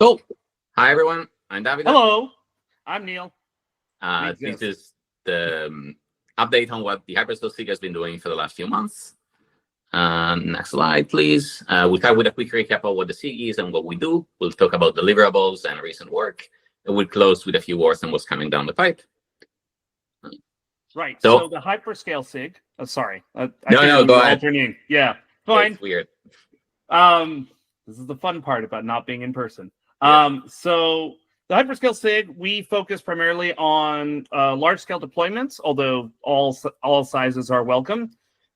Cool. Hi, everyone. I'm Davide. Hello. I'm Neal. This is the update on what the Hyperscale SIG has been doing for the last few months. Next slide, please. We'll start with a quick recap of what the SIG is and what we do. We'll talk about deliverables and recent work. And we'll close with a few words on what's coming down the pipe. Right. So the Hyperscale SIG. Oh, sorry. No, go ahead. Yeah. Fine. It's weird. This is the fun part about not being in person. So the Hyperscale SIG, we focus primarily on large-scale deployments, although all sizes are welcome.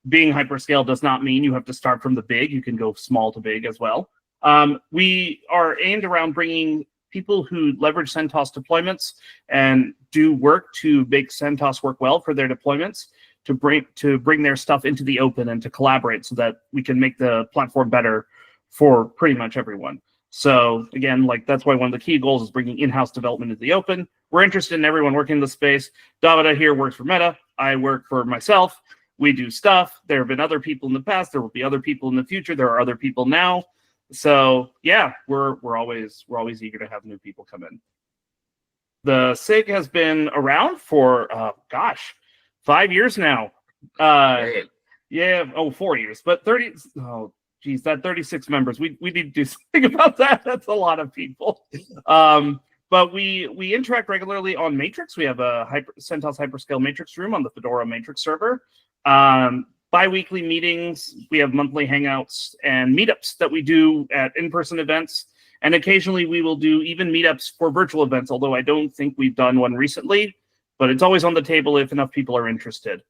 Being hyperscale does not mean you have to start from the big. You can go small to big as well. We are aimed around bringing people who leverage CentOS deployments and do work to make CentOS work well for their deployments, to bring their stuff into the open and to collaborate so that we can make the platform better for pretty much everyone. So again, that's why one of the key goals is bringing in-house development into the open. We're interested in everyone working in the space. Davide here works for Meta. I work for myself. We do stuff. There have been other people in the past. There will be other people in the future. There are other people now. So yeah, we're always eager to have new people come in. The SIG has been around for 5 years now. Yeah, 4 years, but 30. Oh, geez, that 36 members. We need to do something about that. That's a lot of people. But we interact regularly on Matrix. We have a CentOS Hyperscale Matrix room on the Fedora Matrix server. Bi-weekly meetings. We have monthly hangouts and meetups that we do at in-person events. And occasionally we will do even meetups for virtual events, although I don't think we've done one recently. But it's always on the table if enough people are interested.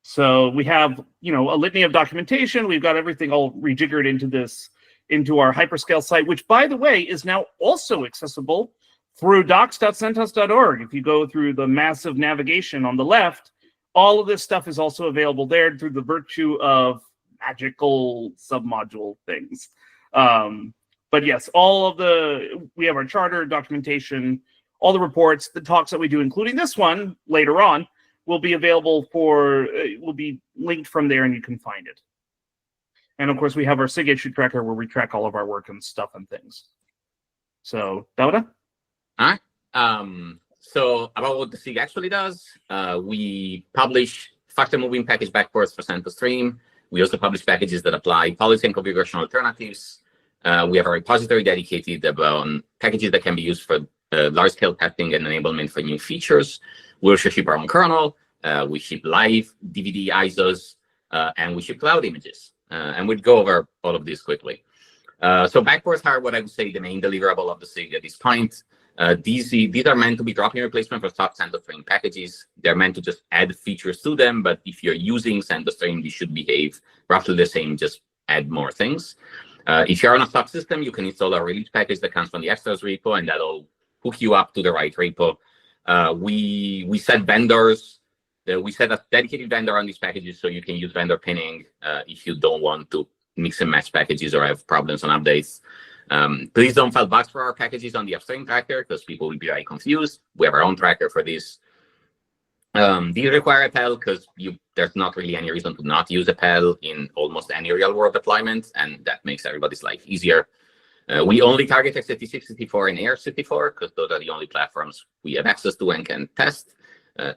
So we have, a litany of documentation. We've got everything all rejiggered into our Hyperscale site, which, by the way, is now also accessible through docs.centos.org. If you go through the massive navigation on the left, all of this stuff is also available there through the virtue of magical submodule things. But yes, we have our charter, documentation, all the reports, the talks that we do, including this one later on, will be available will be linked from there and you can find it. And of course, we have our SIG issue tracker where we track all of our work and stuff and things. So, Davide? All right. So about what the SIG actually does, we publish faster moving package backports for CentOS Stream. We also publish packages that apply policy and configuration alternatives. We have a repository dedicated about packages that can be used for large-scale testing and enablement for new features. We also ship our own kernel. We ship live DVD ISOs, and we ship cloud images. And we'll go over all of this quickly. So backports are what I would say the main deliverable of the SIG at this point. These are meant to be drop-in replacement for stock CentOS Stream packages. They're meant to just add features to them, but if you're using CentOS Stream, they should behave roughly the same, just add more things. If you're on a stock system, you can install a release package that comes from the extras repo, and that'll hook you up to the right repo. We set vendors. We set a dedicated vendor on these packages so you can use vendor pinning if you don't want to mix and match packages or have problems on updates. Please don't file bugs for our packages on the upstream tracker because people will be very confused. We have our own tracker for this. These require a PEL because there's not really any reason to not use a PEL in almost any real-world deployment, and that makes everybody's life easier. We only target x86, 64, and AR64 because those are the only platforms we have access to and can test.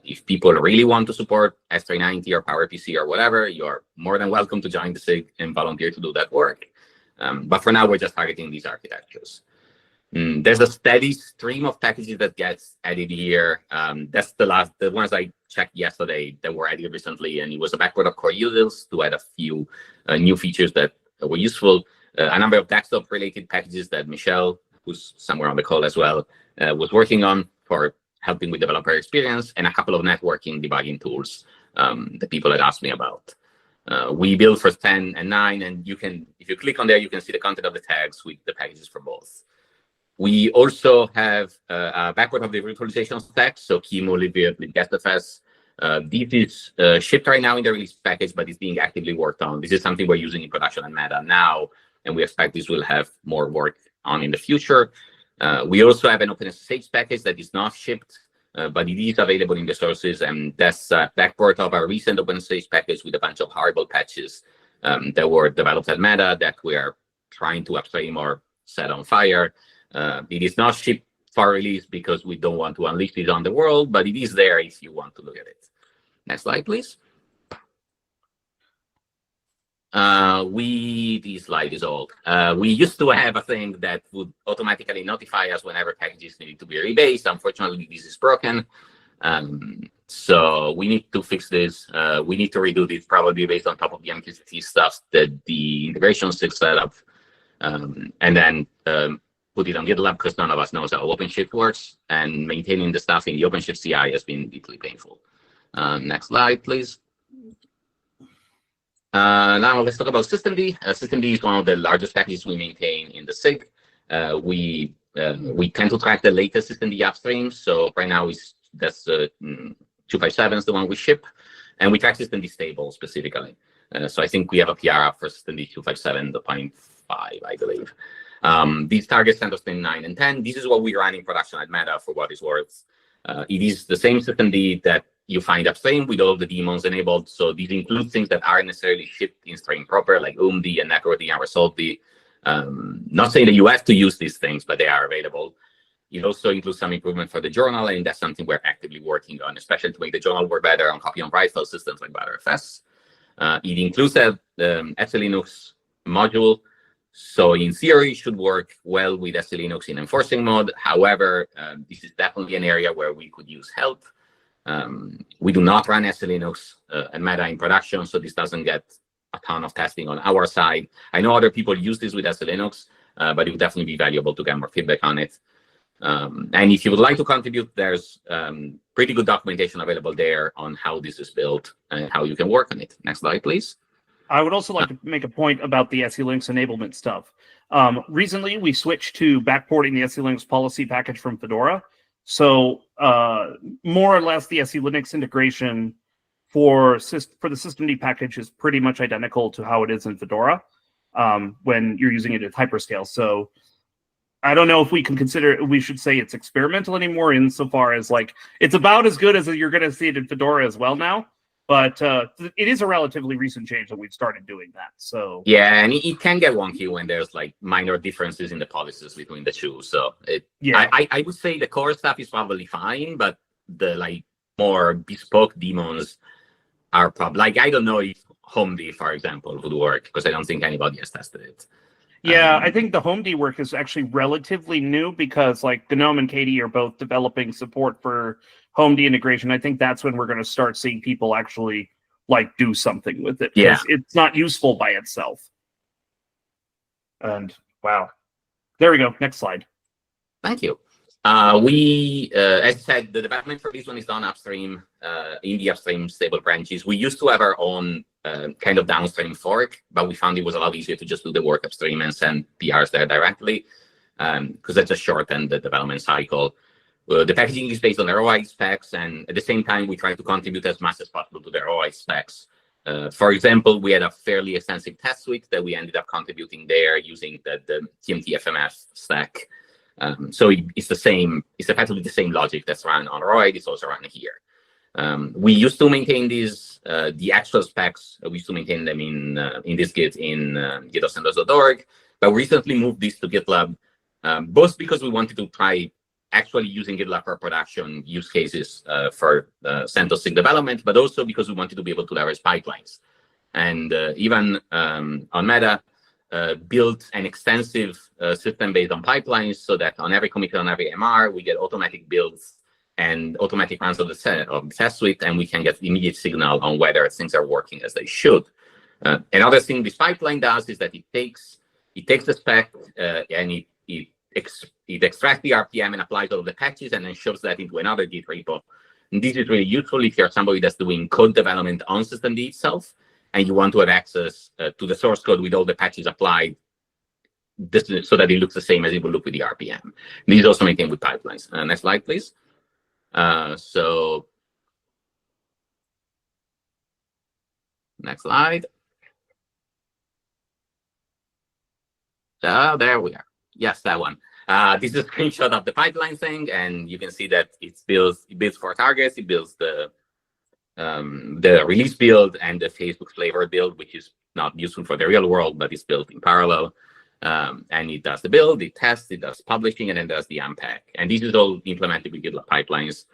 If people really want to support S390 or PowerPC or whatever, you're more than welcome to join the SIG and volunteer to do that work. But for now, we're just targeting these architectures. There's a steady stream of packages that gets added here. That's the ones I checked yesterday that were added recently, and it was a backward of core utils to add a few new features that were useful. A number of desktop-related packages that Michelle, who's somewhere on the call as well, was working on for helping with developer experience, and a couple of networking debugging tools that people had asked me about. We build for 10 and 9, and if you click on there, you can see the content of the tags with the packages for both. We also have a backward of the virtualization stack, so QEMU, libvirt, libguestfs. This is shipped right now in the release package, but it's being actively worked on. This is something we're using in production and Meta now, and we expect this will have more work on in the future. We also have an OpenSSH package that is not shipped, but it is available in the sources, and that's a backport of our recent OpenSSH package with a bunch of horrible patches that were developed at Meta that we are trying to upstream or set on fire. It is not shipped for release because we don't want to unleash it on the world, but it is there if you want to look at it. Next slide, please. This slide is old. We used to have a thing that would automatically notify us whenever packages needed to be rebased. Unfortunately, this is broken. So we need to fix this. We need to redo this probably based on top of the MQTT stuff that the integration SIG set up, and then put it on GitLab because none of us knows how OpenShift works, and maintaining the stuff in the OpenShift CI has been deeply painful. Next slide, please. Now let's talk about systemd. Systemd is one of the largest packages we maintain in the SIG. We tend to track the latest systemd upstream. So right now that's 257 is the one we ship, and we track systemd stable specifically. So I think we have a PR up for systemd 257.5, I believe. These targets CentOS 9 and 10. This is what we run in production at Meta for what it's worth. It is the same systemd that you find upstream with all the daemons enabled. So these include things that aren't necessarily shipped in stream proper, like umd and necrod and resolved. Not saying that you have to use these things, but they are available. It also includes some improvement for the journal, and that's something we're actively working on, especially to make the journal work better on copy on write file systems like Btrfs. It includes a SLinux module. So in theory, it should work well with SLinux in enforcing mode. However, this is definitely an area where we could use help. We do not run SLinux at Meta in production, so this doesn't get a ton of testing on our side. I know other people use this with SLinux, but it would definitely be valuable to get more feedback on it. And if you would like to contribute, there's pretty good documentation available there on how this is built and how you can work on it. Next slide, please. I would also like to make a point about the SELinux enablement stuff. Recently, we switched to backporting the SELinux policy package from Fedora. So more or less, the SELinux integration for the systemd package is pretty much identical to how it is in Fedora when you're using it at Hyperscale. So I don't know if we should say it's experimental anymore insofar as like it's about as good as you're going to see it in Fedora as well now. But it is a relatively recent change that we've started doing that. So yeah, and it can get wonky when there's like minor differences in the policies between the two. So I would say the core stuff is probably fine, but the like more bespoke daemons are probably like I don't know if HomeD, for example, would work because I don't think anybody has tested it. Yeah, I think the HomeD work is actually relatively new because like GNOME and Katie are both developing support for HomeD integration. I think that's when we're going to start seeing people actually like do something with it. Yeah, it's not useful by itself. And wow, there we go. Next slide. Thank you. We, as I said, the development for this one is done upstream in the upstream stable branches. We used to have our own kind of downstream fork, but we found it was a lot easier to just do the work upstream and send PRs there directly because that just shortened the development cycle. The packaging is based on ROI specs, and at the same time, we try to contribute as much as possible to the ROI specs. For example, we had a fairly extensive test suite that we ended up contributing there using the TMT FMF stack. So it's the same. It's effectively the same logic that's run on ROI. It's also run here. We used to maintain these the actual specs. We used to maintain them in this Git in git.centos.org, but we recently moved this to GitLab, both because we wanted to try actually using GitLab for production use cases for CentOS SIG development, but also because we wanted to be able to leverage pipelines. And even on Meta, built an extensive system based on pipelines so that on every commit on every MR, we get automatic builds and automatic runs of the test suite, and we can get immediate signal on whether things are working as they should. Another thing this pipeline does is that it takes the spec and it extracts the RPM and applies all of the patches and then shoves that into another Git repo. And this is really useful if you're somebody that's doing code development on systemd itself and you want to have access to the source code with all the patches applied so that it looks the same as it would look with the RPM. These is also maintained with pipelines. Next slide, please. So next slide. There we are. Yes, that one. This is a screenshot of the pipeline thing, and you can see that it builds for targets. It builds the release build and the Facebook flavor build, which is not useful for the real world, but it's built in parallel. And it does the build, it tests, it does publishing, and then does the unpack. And this is all implemented with GitLab pipelines.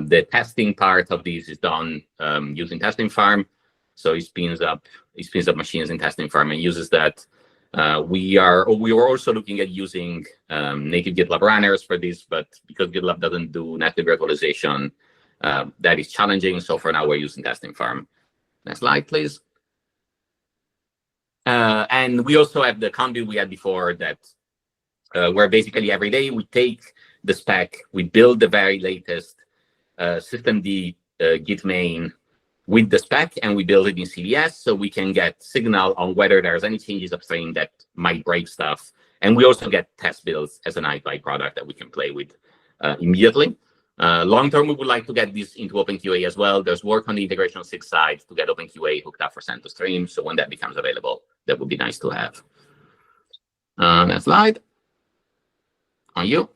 The testing part of this is done using testing farm. So it spins up machines in testing farm and uses that. We were also looking at using native GitLab runners for this, but because GitLab doesn't do native virtualization, that is challenging. So for now, we're using testing farm. Next slide, please. And we also have the conduit we had before that where basically every day we take the spec, we build the very latest systemd git main with the spec, and we build it in CVS so we can get signal on whether there's any changes upstream that might break stuff. And we also get test builds as a nice byproduct that we can play with immediately. Long term, we would like to get this into OpenQA as well. There's work on the integration of SIG side to get OpenQA hooked up for CentOS Stream. So when that becomes available, that would be nice to have. Next slide. On you.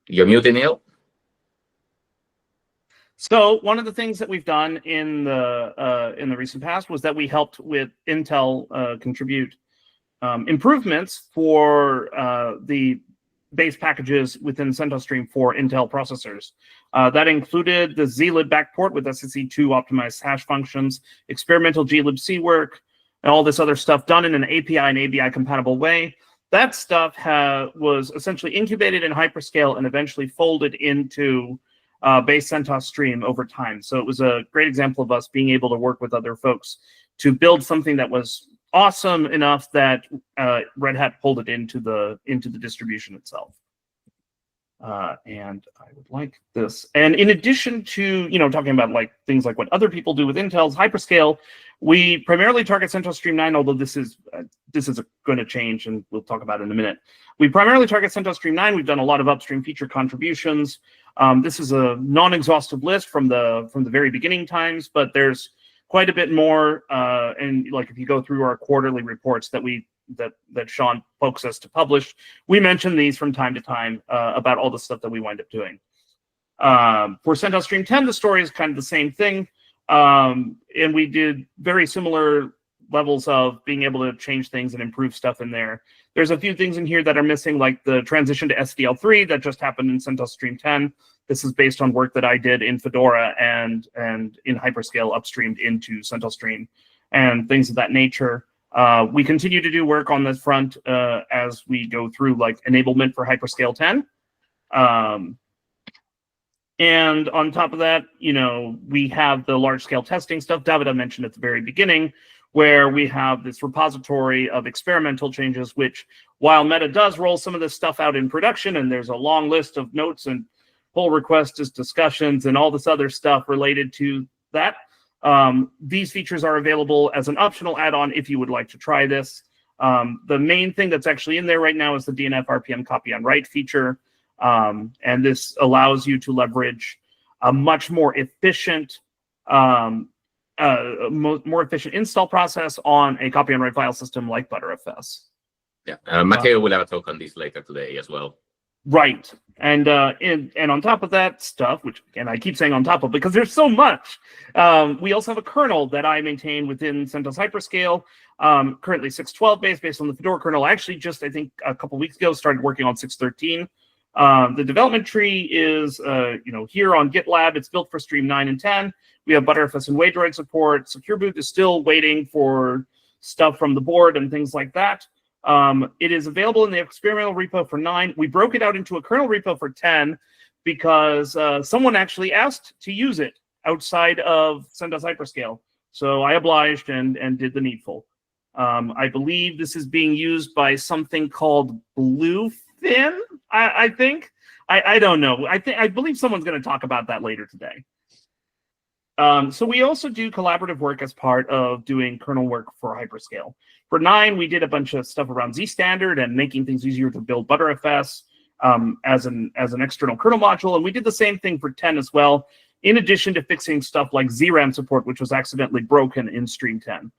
You're muted, Neal. So one of the things that we've done in the recent past was that we helped with Intel contribute improvements for the base packages within CentOS Stream for Intel processors. That included the zlib backport with SSE2 optimized hash functions, experimental glibc work, and all this other stuff done in an API and ABI compatible way. That stuff was essentially incubated in Hyperscale and eventually folded into base CentOS Stream over time. So it was a great example of us being able to work with other folks to build something that was awesome enough that Red Hat pulled it into the distribution itself. And I would like this. And in addition to talking about like things like what other people do with Intel's Hyperscale, we primarily target CentOS Stream 9. Although this is going to change, and we'll talk about it in a minute. We primarily target CentOS Stream 9. We've done a lot of upstream feature contributions. This is a non-exhaustive list from the very beginning times, but there's quite a bit more, and like if you go through our quarterly reports that Sean pokes us to publish, we mention these from time to time about all the stuff that we wind up doing. For CentOS Stream 10, the story is kind of the same thing, and we did very similar levels of being able to change things and improve stuff in there. There's a few things in here that are missing, like the transition to SDL3 that just happened in CentOS Stream 10. This is based on work that I did in Fedora and in Hyperscale upstreamed into CentOS Stream and things of that nature. We continue to do work on this front as we go through like enablement for Hyperscale 10. And on top of that, we have the large scale testing stuff Davide mentioned at the very beginning, where we have this repository of experimental changes, which while Meta does roll some of this stuff out in production, and there's a long list of notes and pull requests, discussions, and all this other stuff related to that, these features are available as an optional add-on if you would like to try this. The main thing that's actually in there right now is the DNF RPM copy on write feature, and this allows you to leverage a much more efficient install process on a copy and write file system like Btrfs. Yeah, Matteo will have a talk on this later today as well. Right, and on top of that stuff, which again I keep saying on top of because there's so much, we also have a kernel that I maintain within CentOS Hyperscale, currently 6.12 based on the Fedora kernel. I actually just, I think a couple weeks ago, started working on 6.13. The development tree is here on GitLab. It's built for Stream 9 and 10. We have Btrfs and Waydroid support. Secure Boot is still waiting for stuff from the board and things like that. It is available in the experimental repo for 9. We broke it out into a kernel repo for 10 because someone actually asked to use it outside of CentOS Hyperscale. So I obliged and did the needful. I believe this is being used by something called Bluefin, I think. I don't know. I believe someone's going to talk about that later today. So we also do collaborative work as part of doing kernel work for Hyperscale. For 9, we did a bunch of stuff around Z-Standard and making things easier to build Btrfs as an external kernel module. And we did the same thing for 10 as well, in addition to fixing stuff like ZRAM support, which was accidentally broken in Stream 10.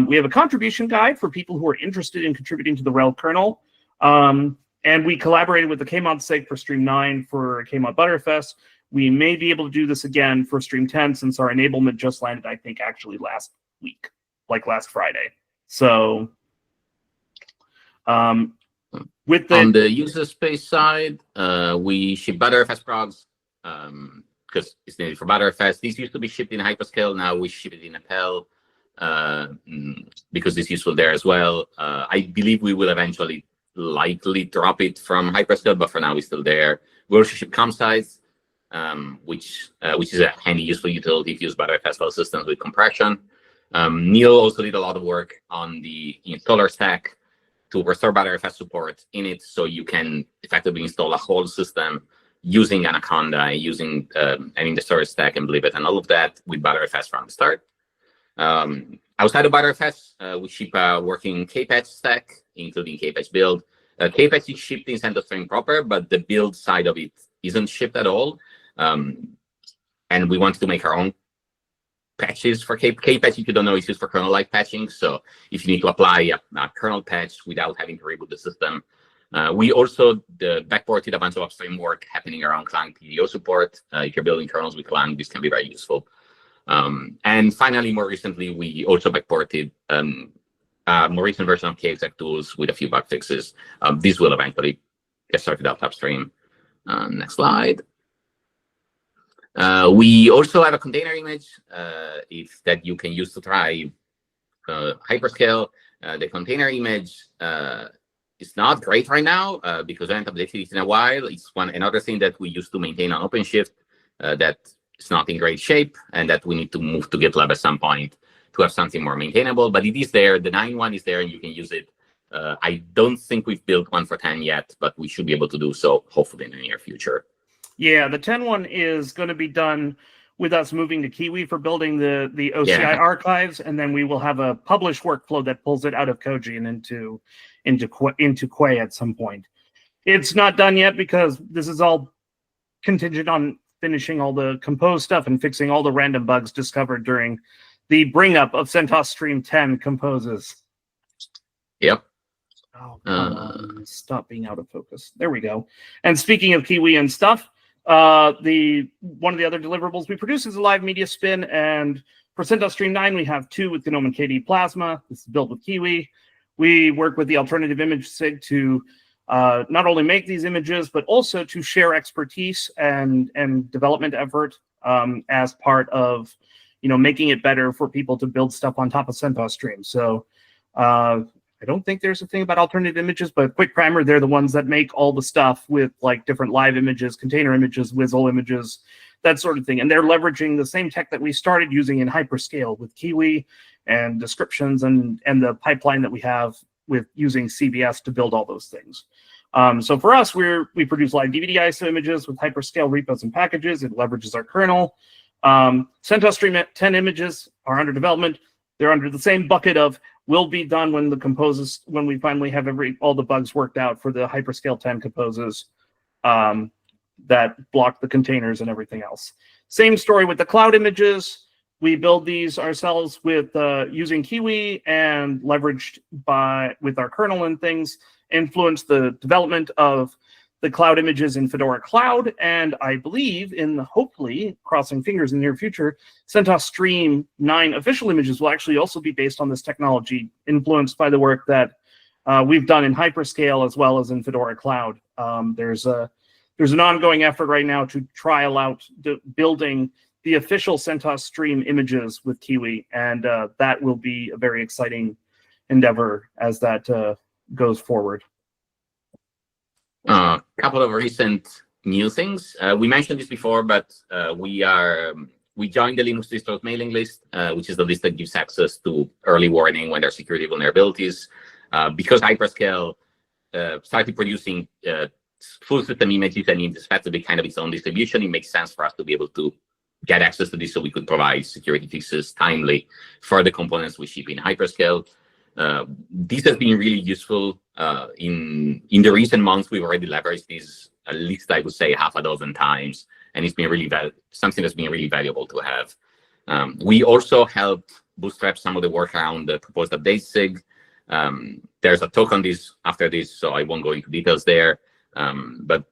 We have a contribution guide for people who are interested in contributing to the RHEL kernel. And we collaborated with the KMod SIG for Stream 9 for KMod Btrfs. We may be able to do this again for Stream 10 since our enablement just landed, I think, actually last week, like last Friday. So With the On the user space side, we ship Btrfs progs because it's needed for Btrfs. These used to be shipped in Hyperscale. Now we ship it in Appel because it's useful there as well. I believe we will eventually likely drop it from Hyperscale, but for now it's still there. We also ship ComSize, which is a handy, useful utility if used by Btrfs file systems with compression. Neal also did a lot of work on the installer stack to restore Btrfs support in it, so you can effectively install a whole system using Anaconda, using the storage stack and Believe It, and all of that with Btrfs from the start. Outside of Btrfs, we ship a working Kpatch stack, including Kpatch build. Kpatch is shipped in CentOS stream proper, but the build side of it isn't shipped at all. And we wanted to make our own patches for Kpatch. If you don't know, it's used for kernel-like patching. So if you need to apply a kernel patch without having to reboot the system. We also backported a bunch of upstream work happening around Clang PDO support. If you're building kernels with Clang, this can be very useful. And finally, more recently, we also backported a more recent version of KExec tools with a few bug fixes. This will eventually get started out upstream. Next slide. We also have a container image that you can use to try Hyperscale. The container image is not great right now because I haven't updated it in a while. It's another thing that we used to maintain on OpenShift that is not in great shape and that we need to move to GitLab at some point to have something more maintainable. But it is there. The 9.1 is there and you can use it. I don't think we've built one for 10 yet, but we should be able to do so hopefully in the near future. Yeah, the 10.1 is going to be done with us moving to Kiwi for building the OCI archives, and then we will have a published workflow that pulls it out of Koji and into Quay at some point. It's not done yet because this is all contingent on finishing all the compose stuff and fixing all the random bugs discovered during the bring up of CentOS Stream 10 composes. Yep. Oh, stop being out of focus. There we go. And speaking of Kiwi and stuff, one of the other deliverables we produce is a live media spin, and for CentOS Stream 9 we have 2 with GNOME and KDE Plasma. This is built with Kiwi. We work with the alternative image SIG to not only make these images but also to share expertise and development effort as part of making it better for people to build stuff on top of CentOS Stream. So I don't think there's a thing about alternative images, but quick primer, they're the ones that make all the stuff with like different live images, container images, WSL images, that sort of thing. And they're leveraging the same tech that we started using in Hyperscale with Kiwi and descriptions and the pipeline that we have with using CBS to build all those things. So for us, we produce live DVD ISO images with Hyperscale repos and packages. It leverages our kernel. CentOS Stream 10 images are under development. They're under the same bucket of will be done when when we finally have all the bugs worked out for the Hyperscale 10 composes that block the containers and everything else. Same story with the cloud images. We build these ourselves with using Kiwi and leveraged with our kernel and things, influence the development of the cloud images in Fedora Cloud, and I believe hopefully, crossing fingers in the near future, CentOS Stream 9 official images will actually also be based on this technology, influenced by the work that we've done in Hyperscale as well as in Fedora Cloud. There's an ongoing effort right now to trial out building the official CentOS Stream images with Kiwi, and that will be a very exciting endeavor as that goes forward. A couple of recent new things. We mentioned this before, but we joined the Linux distros mailing list, which is the list that gives access to early warning when there are security vulnerabilities. Because Hyperscale started producing full system images and it's effectively kind of its own distribution, it makes sense for us to be able to get access to this so we could provide security fixes timely for the components we ship in Hyperscale. This has been really useful. In the recent months, we've already leveraged this at least, I would say, half a dozen times, and it's been really something that's been really valuable to have. We also helped bootstrap some of the work around the proposed update SIG. There's a talk on this after this, so I won't go into details there. But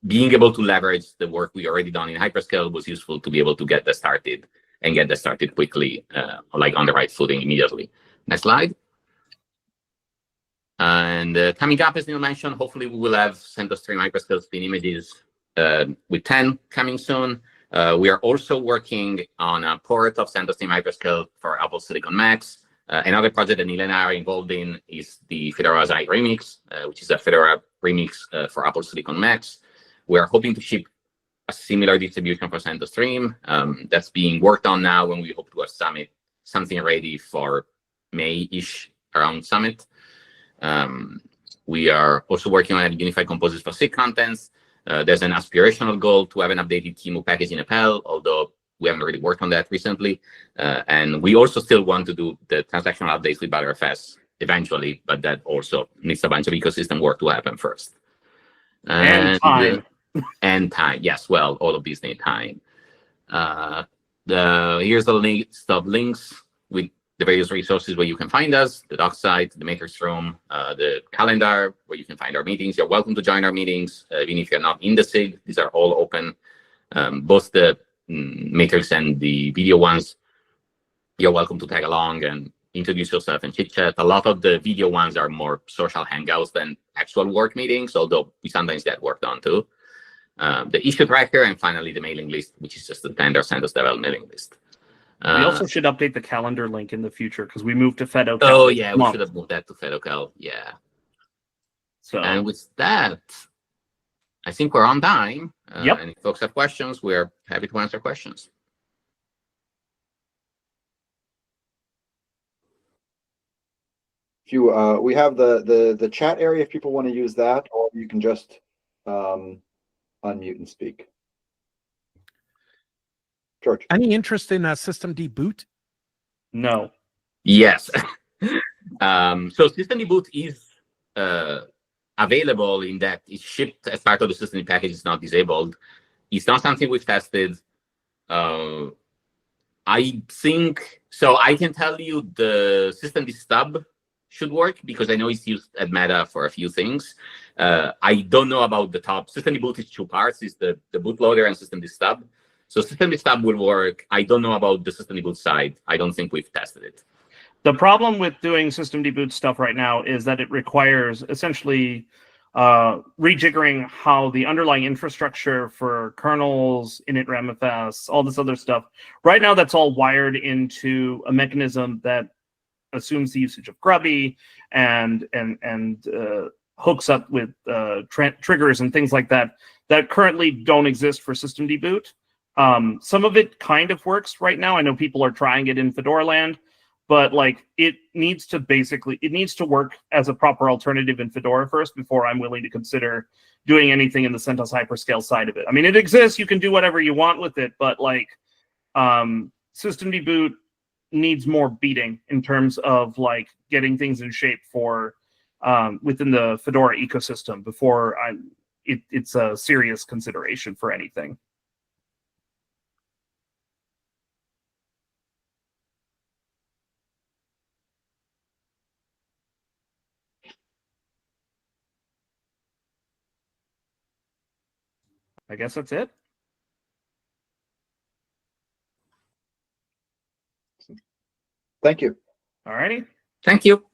being able to leverage the work we already done in Hyperscale was useful to be able to get that started and get that started quickly, like on the right footing immediately. Next slide. And And coming up, as Neal mentioned, hopefully we will have CentOS Stream Hyperscale spin images with 10 coming soon. We are also working on a port of CentOS Stream Hyperscale for Apple Silicon Macs. Another project that Neal and I are involved in is the Fedora SIG remix, which is a Fedora remix for Apple Silicon Macs. We are hoping to ship a similar distribution for CentOS Stream. That's being worked on now, and we hope to have something ready for May-ish, around Summit. We are also working on unified composers for SIG contents. There's an aspirational goal to have an updated QEMU package in Appel, although we haven't really worked on that recently. And we also still want to do the transactional updates with ButterFS eventually, but that also needs a bunch of ecosystem work to happen first. And time. And time, yes. Well, all of these need time. Here's the list of links with the various resources where you can find us: the doc site, the Matrix room, the calendar where you can find our meetings. You're welcome to join our meetings, even if you're not in the SIG. These are all open, both the Matrix and the video ones. You're welcome to tag along and introduce yourself and chit chat. A lot of the video ones are more social hangouts than actual work meetings, although we sometimes get work done too. The issue tracker, and finally the mailing list, which is just the standard CentOS Devel mailing list. We also should update the calendar link in the future because we moved to FedoCal. Oh yeah, we should have moved that to FedoCal. Yeah. So, and with that, I think we're on time. Yep. And if folks have questions, we're happy to answer questions. If you, we have the chat area if people want to use that, or you can just unmute and speak. George. Any interest in a system deboot? No. Yes. So system deboot is available in that it's shipped as part of the system package. It's not disabled. It's not something we've tested. I think so. I can tell you the system stub should work because I know it's used at Meta for a few things. I don't know about the top. System deboot is two parts: is the bootloader and system stub. So system stub will work. I don't know about the system deboot side. I don't think we've tested it. The problem with doing system deboot stuff right now is that it requires essentially rejiggering how the underlying infrastructure for kernels, init ramfs, all this other stuff. Right now, that's all wired into a mechanism that assumes the usage of Grubby and hooks up with triggers and things like that that currently don't exist for system deboot. Some of it kind of works right now. I know people are trying it in Fedora land, but like it needs to work as a proper alternative in Fedora first before I'm willing to consider doing anything in the CentOS Hyperscale side of it. I mean, it exists. You can do whatever you want with it, but like system deboot needs more beating in terms of like getting things in shape for within the Fedora ecosystem before it's a serious consideration for anything. I guess that's it. Thank you. All righty. Thank you.